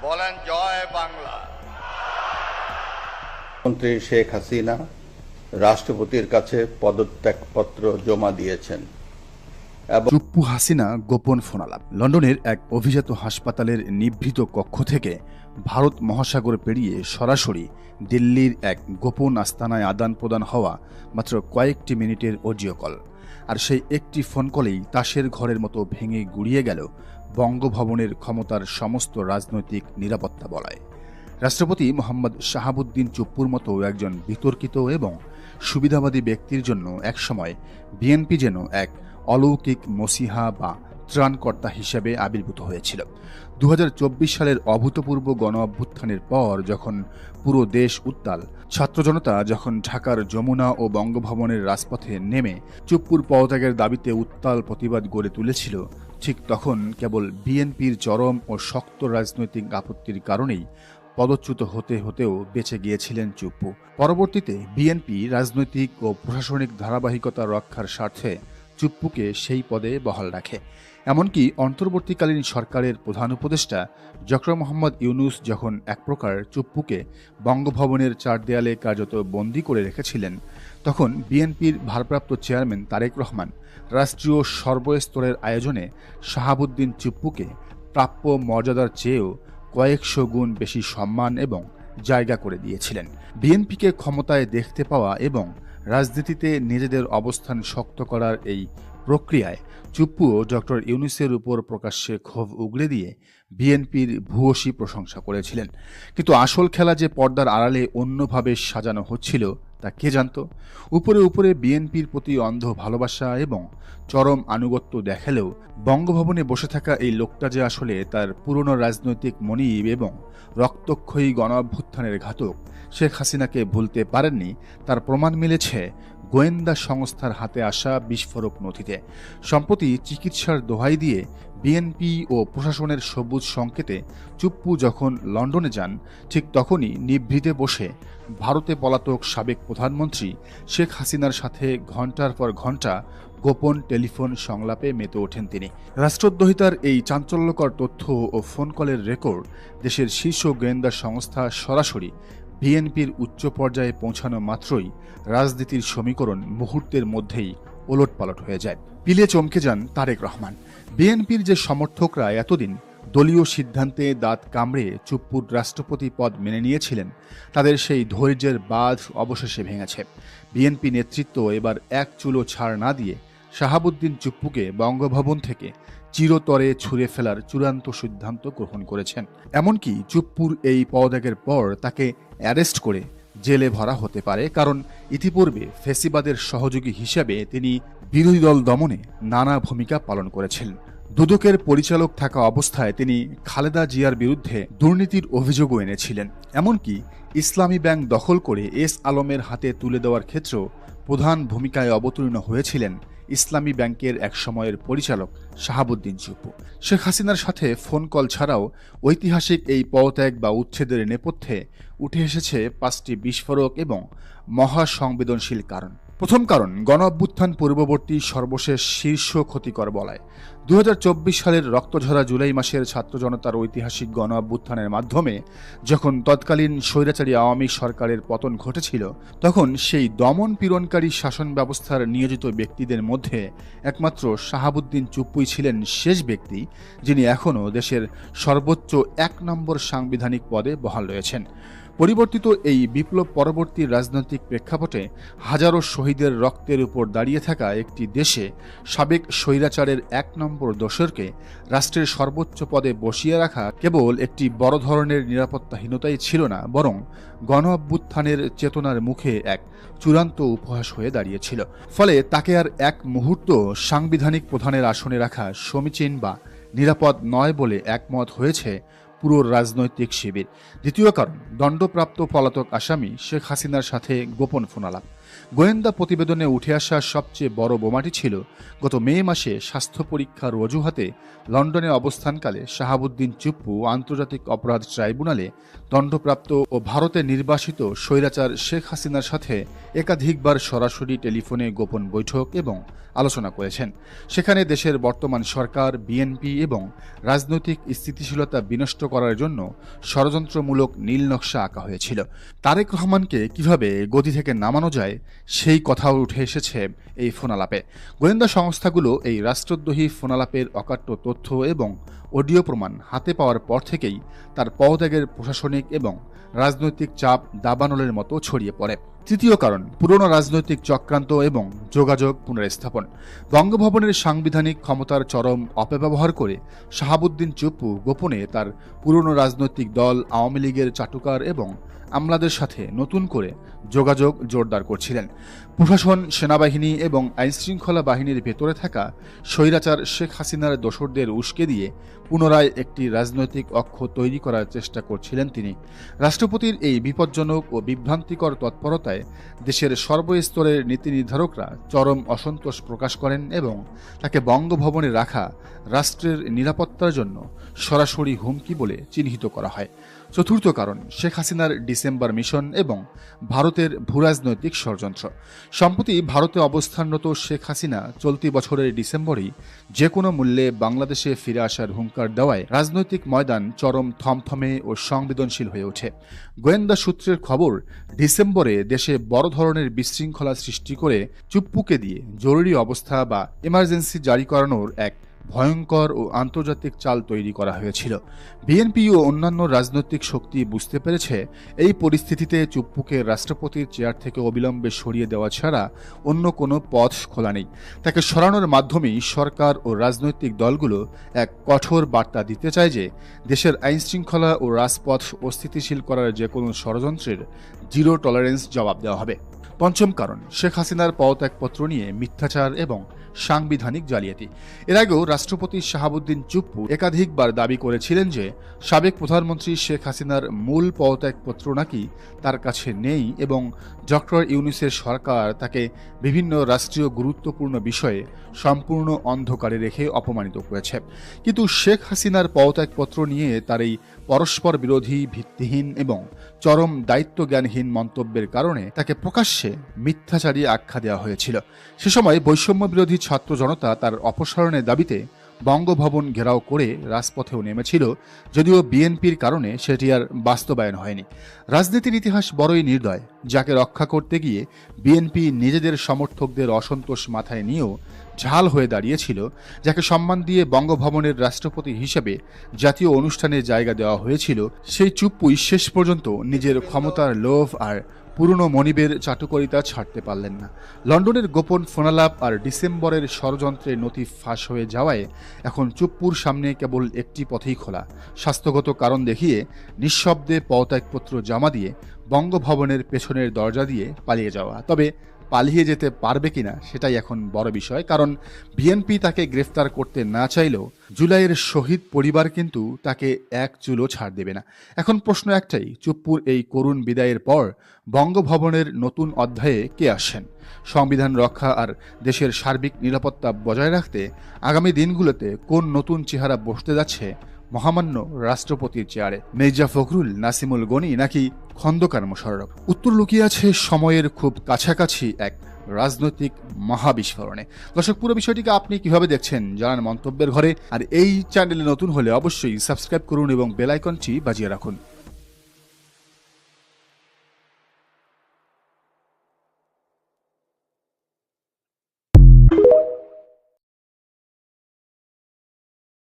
বলেন জয় বাংলা। মন্ত্রী শেখ হাসিনা রাষ্ট্রপতির কাছে পদত্যাগপত্র জমা দিয়েছেন। চুপ্পু হাসিনা গোপন ফোনালাপ। লন্ডনের এক অভিজাত হাসপাতালের নিভৃত কক্ষ থেকে ভারত মহাসাগর পেরিয়ে সরাসরি দিল্লির এক গোপন আস্তানায় আদান প্রদান হওয়া মাত্র কয়েকটি মিনিটের অডিও কল। আর সেই একটি ফোন কলেই তাসের ঘরের মতো ভেঙে গুড়িয়ে গেল বঙ্গভবনের ক্ষমতার সমস্ত রাজনৈতিক নিরাপত্তা বলয়। রাষ্ট্রপতি মোহাম্মদ শাহাবুদ্দিন চুপ্পুর মতো একজন বিতর্কিত এবং সুবিধাবাদী ব্যক্তির জন্য একসময় বিএনপি যেন এক অলৌকিক মসিহা বা ত্রাণকর্তা হিসেবে আবির্ভূত হয়েছিল। 2024 সালের অভূতপূর্ব গণ অভ্যুত্থানের পর যখন পুরো দেশ উত্তাল, ছাত্র জনতা যখন ঢাকার যমুনা ও বঙ্গভবনের রাজপথে নেমে চুপ্পুর পদত্যাগের দাবিতে উত্তাল প্রতিবাদ গড়ে তুলেছিল, ঠিক তখন কেবল বিএনপির চরম ও শক্ত রাজনৈতিক আপত্তির কারণেই পদচ্যুত হতে হতেও বেঁচে গিয়েছিলেন চুপ্পু। পরবর্তীতে বিএনপি রাজনৈতিক ও প্রশাসনিক ধারাবাহিকতা রক্ষার স্বার্থে চুপ্পুকে সেই পদে বহাল রাখে। এমনকি অন্তর্বর্তীকালীন সরকারের প্রধান উপদেষ্টা ডক্টর মোহাম্মদ ইউনূস যখন এক প্রকার চুপ্পুকে বঙ্গভবনের চার দেয়ালে কার্যত বন্দী করে রেখেছিলেন, তখন বিএনপির ভারপ্রাপ্ত চেয়ারম্যান তারেক রহমান রাষ্ট্রীয় সর্বস্তরের আয়োজনে শাহাবুদ্দিন চুপ্পুকে প্রাপ্য মর্যাদার চেয়েও কয়েকশো গুণ বেশি সম্মান এবং জায়গা করে দিয়েছিলেন। বিএনপিকে ক্ষমতায় দেখতে পাওয়া এবং রাজনীতিতে নিজেদের অবস্থান শক্ত করার এই প্রক্রিয়ায় চুপ্পুও ডক্টর ইউনূসের উপর প্রকাশ্যে ক্ষোভ উগরে দিয়ে বিএনপির ভূয়সী প্রশংসা করেছিলেন। কিন্তু আসল খেলা যে পর্দার আড়ালে অন্যভাবে সাজানো হচ্ছিল তা কে জানত? উপরে উপরে বিএনপির প্রতি অন্ধ ভালোবাসা এবং চরম আনুগত্য দেখালেও বঙ্গভবনে বসে থাকা এই লোকটা যে আসলে তার পুরনো রাজনৈতিক মনিব এবং রক্তক্ষয়ী গণ অভ্যুত্থানের ঘাতক শেখ হাসিনাকে ভুলতে পারেননি, তার প্রমাণ মিলেছে গোয়েন্দা সংস্থার হাতে আসা বিস্ফোরক নথিতে। সম্প্রতি চিকিৎসার দোহাই দিয়ে বিএনপি ও প্রশাসনের সবুজ সংকেতে চুপ্পু যখন লন্ডনে যান, ঠিক তখনই নিভৃতে বসে ভারতে পলাতক সাবেক প্রধানমন্ত্রী শেখ হাসিনার সাথে ঘণ্টার পর ঘণ্টা গোপন টেলিফোন সংলাপে মেতে ওঠেন তিনি। রাষ্ট্রদ্রোহিতার এই চাঞ্চল্যকর তথ্য ও ফোন কলের রেকর্ড দেশের শীর্ষ গোয়েন্দা সংস্থা সরাসরি বিএনপির উচ্চ পর্যায়ে পৌঁছানো মাত্রই রাজনীতির সমীকরণ মুহূর্তের মধ্যেই ওলটপালট হয়ে যায়। পিলে চমকে যান তারেক রহমান। বিএনপির যে সমর্থকরা এতদিন দলীয় সিদ্ধান্তে দাঁত কামড়ে চুপ্পুর রাষ্ট্রপতি পদ মেনে নিয়েছিলেন, তাদের সেই ধৈর্যের বাঁধ অবশেষে ভেঙেছে। বিএনপি নেতৃত্ব এবার এক চুলো ছাড় না দিয়ে শাহাবুদ্দিন চুপ্পুকে বঙ্গভবন থেকে চিরতরে ছুঁড়ে ফেলার চূড়ান্ত সিদ্ধান্ত গ্রহণ করেছেন। এমনকি চুপ্পুর এই পদত্যাগের পর তাকে অ্যারেস্ট করে জেলে ভরা হতে পারে, কারণ ইতিপূর্বে ফ্যাসিবাদের সহযোগী হিসেবে তিনি বিরোধী দল দমনে নানা ভূমিকা পালন করেছিলেন। দুদকের পরিচালক থাকা অবস্থায় তিনি খালেদা জিয়ার বিরুদ্ধে দুর্নীতির অভিযোগও এনেছিলেন। এমনকি ইসলামী ব্যাংক দখল করে এস আলমের হাতে তুলে দেওয়ার ক্ষেত্রেও প্রধান ভূমিকায় অবতীর্ণ হয়েছিলেন ইসলামী ব্যাংকের এক সময়ের পরিচালক শাহাবুদ্দিন চুপ্পু। শেখ হাসিনার সাথে ফোন কল ছাড়াও ঐতিহাসিক এই পদত্যাগ বা উচ্ছেদের নেপথ্যে উঠে এসেছে 5টি বিস্ফোরক এবং মহা সংবেদনশীল কারণ। প্রথম কারণ, গণ অভ্যুত্থান পূর্ববর্তী সর্বশেষ শীর্ষ ক্ষতিকর বলয়। 2024 সালের রক্তঝরা জুলাই মাসের ছাত্র জনতার ঐতিহাসিক গণ অভ্যুত্থানের মাধ্যমে যখন তৎকালীন স্বৈরাচারী আওয়ামী সরকারের পতন ঘটেছিল, তখন সেই দমন পীড়নকারী শাসন ব্যবস্থার নিয়োজিত ব্যক্তিদের মধ্যে একমাত্র শাহাবুদ্দিন চুপ্পুই ছিলেন শেষ ব্যক্তি যিনি এখনও দেশের সর্বোচ্চ 1 নম্বর সাংবিধানিক পদে বহাল রয়েছেন। পরিবর্তিত এই বিপ্লব পরবর্তী রাজনৈতিক প্রেক্ষাপটে হাজারো শহীদের রক্তের উপর দাঁড়িয়ে থাকা একটি দেশে সাবেক স্বৈরাচারের 1 নম্বর দোসরকে রাষ্ট্রের সর্বোচ্চ পদে বসিয়ে রাখা কেবল একটি বড় ধরনের নিরাপত্তাহীনতাই ছিল না, বরং গণ অভ্যুত্থানের চেতনার মুখে এক চূড়ান্ত উপহাস হয়ে দাঁড়িয়েছিল। ফলে তাকে আর এক মুহূর্ত সাংবিধানিক প্রধানের আসনে রাখা সমীচীন বা নিরাপদ নয় বলে একমত হয়েছে পুরো রাজনৈতিক শিবির। দ্বিতীয় কারণ, দণ্ডপ্রাপ্ত পলাতক আসামি শেখ হাসিনার সাথে গোপন ফোনালাপ। গোয়েন্দা প্রতিবেদনে উঠে আসা সবচেয়ে বড় বোমাটি ছিল গত মে মাসে স্বাস্থ্য পরীক্ষার অজুহাতে লন্ডনে অবস্থানকালে শাহাবুদ্দিন চুপ্পু আন্তর্জাতিক অপরাধ ট্রাইব্যুনালে দণ্ডপ্রাপ্ত ও ভারতে নির্বাসিত স্বৈরাচার শেখ হাসিনার সাথে একাধিকবার সরাসরি টেলিফোনে গোপন বৈঠক এবং আলোচনা করেছেন। সেখানে দেশের বর্তমান সরকার, বিএনপি এবং রাজনৈতিক স্থিতিশীলতা বিনষ্ট করার জন্য ষড়যন্ত্রমূলক নীল নকশা আঁকা হয়েছিল। তারেক রহমানকে কিভাবে গদি থেকে নামানো যায় সেই কথাও উঠে এসেছে এই ফোনালাপে। গোয়েন্দা সংস্থাগুলো এই রাষ্ট্রদ্রোহী ফোনালাপের অকাট্য তথ্য এবং অডিও প্রমাণ হাতে পাওয়ার পর থেকেই তার পদত্যাগের প্রশাসনিক এবং রাজনৈতিক চাপ দাবানলের মতো ছড়িয়ে পড়ে। তৃতীয় কারণ, পুরনো রাজনৈতিক চক্রান্ত এবং যোগাযোগ পুনর্স্থাপন। বঙ্গভবনের সাংবিধানিক ক্ষমতার চরম অপব্যবহার করে শাহাবুদ্দিন চুপ্পু গোপনে তার পুরনো রাজনৈতিক দল আওয়ামী লীগের চাটুকার এবং আমলাদের সাথে নতুন করে যোগাযোগ জোরদার করছিলেন। প্রশাসন, সেনাবাহিনী এবং আইনশৃঙ্খলা বাহিনীর ভেতরে থাকা স্বৈরাচার শেখ হাসিনার দোসরদের উস্কে দিয়ে পুনরায় একটি রাজনৈতিক অক্ষ তৈরি করার চেষ্টা করছিলেন তিনি। রাষ্ট্রপতির এই বিপজ্জনক ও বিভ্রান্তিকর তৎপরতায় দেশের সর্বস্তরের নীতি নির্ধারকরা চরম অসন্তোষ প্রকাশ করেন এবং তাকে বঙ্গভবনে রাখা রাষ্ট্রের নিরাপত্তার জন্য সরাসরি হুমকি বলে চিহ্নিত করা হয়। চতুর্থ কারণ, শেখ হাসিনার ডিসেম্বর মিশন এবং ভারতের ভূরাজনৈতিক ষড়যন্ত্র। সম্প্রতি ভারতে অবস্থানরত শেখ হাসিনা চলতি বছরের ডিসেম্বরেই যে কোনো মূল্যে বাংলাদেশে ফিরে আসার হুঙ্কার দেওয়ায় রাজনৈতিক ময়দান চরম থমথমে ও সংবেদনশীল হয়ে ওঠে। গোয়েন্দা সূত্রের খবর, ডিসেম্বরে দেশে বড় ধরনের বিশৃঙ্খলা সৃষ্টি করে চুপ্পুকে দিয়ে জরুরি অবস্থা বা এমার্জেন্সি জারি করানোর এক ভয়ঙ্কর ও আন্তর্জাতিক চাল তৈরি করা হয়েছিল। বিএনপি ও অন্যান্য রাজনৈতিক শক্তি বুঝতে পেরেছে এই পরিস্থিতিতে চুপ্পুকে রাষ্ট্রপতির চেয়ার থেকে অবিলম্বে সরিয়ে দেওয়া ছাড়া অন্য কোনো পথ খোলা নেই। তাকে সরানোর মাধ্যমেই সরকার ও রাজনৈতিক দলগুলো এক কঠোর বার্তা দিতে চায় যে দেশের আইনশৃঙ্খলা ও রাজপথ অস্থিতিশীল করার যে কোনো ষড়যন্ত্রের জিরো টলারেন্স জবাব দেওয়া হবে। পঞ্চম কারণ, শেখ হাসিনার পদত্যাগপত্র নিয়ে মিথ্যাচার এবং সাংবিধানিক জালিয়াতি। এর আগেও রাষ্ট্রপতি শাহাবুদ্দিন চুপ্পু একাধিকবার দাবি করেছিলেন যে সাবেক প্রধানমন্ত্রী শেখ হাসিনার মূল পদত্যাগপত্র নাকি তার কাছে নেই এবং ডক্টর ইউনূসের সরকার তাকে বিভিন্ন রাষ্ট্রীয় গুরুত্বপূর্ণ বিষয়ে সম্পূর্ণ অন্ধকারে রেখে অপমানিত করেছে। কিন্তু শেখ হাসিনার পদত্যাগপত্র নিয়ে তার এই পরস্পর বিরোধী, ভিত্তিহীন এবং চরম দায়িত্বজ্ঞানহীন মন্তব্যের কারণে তাকে প্রকাশ্যে মিথ্যাচারী আখ্যা দেওয়া হয়েছিল। সে সময় বৈষম্য বিরোধী ছাত্র জনতা তার অপসারণের দাবিতে বঙ্গভবন ঘেরাও করে রাজপথেও নেমেছিল, যদিও বিএনপির কারণে সেটি আর বাস্তবায়ন হয়নি। রাজনীতির ইতিহাস বড়ই নির্দয়, যাকে রক্ষা করতে গিয়ে বিএনপি নিজেদের সমর্থকদের অসন্তোষ মাথায় নিয়েও ঝাল হয়ে দাঁড়িয়েছিল। যাকে সম্মান দিয়ে বঙ্গভবনের রাষ্ট্রপতি হিসেবে জাতীয় অনুষ্ঠানে জায়গা দেওয়া হয়েছিল, সেই চুপ্পুই শেষ পর্যন্ত নিজের ক্ষমতার লোভ আর পুরনো মনিবের চাটুকরিতা ছাড়তে পারলেন না। লন্ডনের গোপন ফোনালাপ আর ডিসেম্বরের ষড়যন্ত্রের নথি ফাঁস হয়ে যাওয়ায় এখন চুপ্পুর সামনে কেবল একটি পথেই খোলা, স্বাস্থ্যগত কারণ দেখিয়ে নিঃশব্দে পদত্যাগপত্র জমা দিয়ে বঙ্গভবনের পেছনের দরজা দিয়ে পালিয়ে যাওয়া। তবে পালিয়ে যেতে পারবে কিনা সেটাই এখন বড় বিষয়, কারণ বিএনপি তাকে গ্রেফতার করতে না চাইলেও জুলাইয়ের শহীদ পরিবার কিন্তু তাকে এক চুলও ছাড় দেবে না। এখন প্রশ্ন একটাই, চুপ্পুর এই করুণ বিদায়ের পর বঙ্গভবনের নতুন অধ্যায়ে কে আসেন? সংবিধান রক্ষা আর দেশের সার্বিক নিরাপত্তা বজায় রাখতে আগামী দিনগুলোতে কোন নতুন চেহারা বসতে যাচ্ছে মহামান্য রাষ্ট্রপতির চেয়ারে? মির্জা ফখরুল, নাসিমুল গনি নাকি খন্দকার মোশাররফ? উত্তর লুকিয়ে আছে সময়ের খুব কাছাকাছি এক রাজনৈতিক মহাবিস্ফোরণে। দর্শক, পুরো বিষয়টিকে আপনি কিভাবে দেখছেন জানান মন্তব্যের ঘরে। আর এই চ্যানেলে নতুন হলে অবশ্যই সাবস্ক্রাইব করুন এবং বেল আইকনটি বাজিয়ে রাখুন।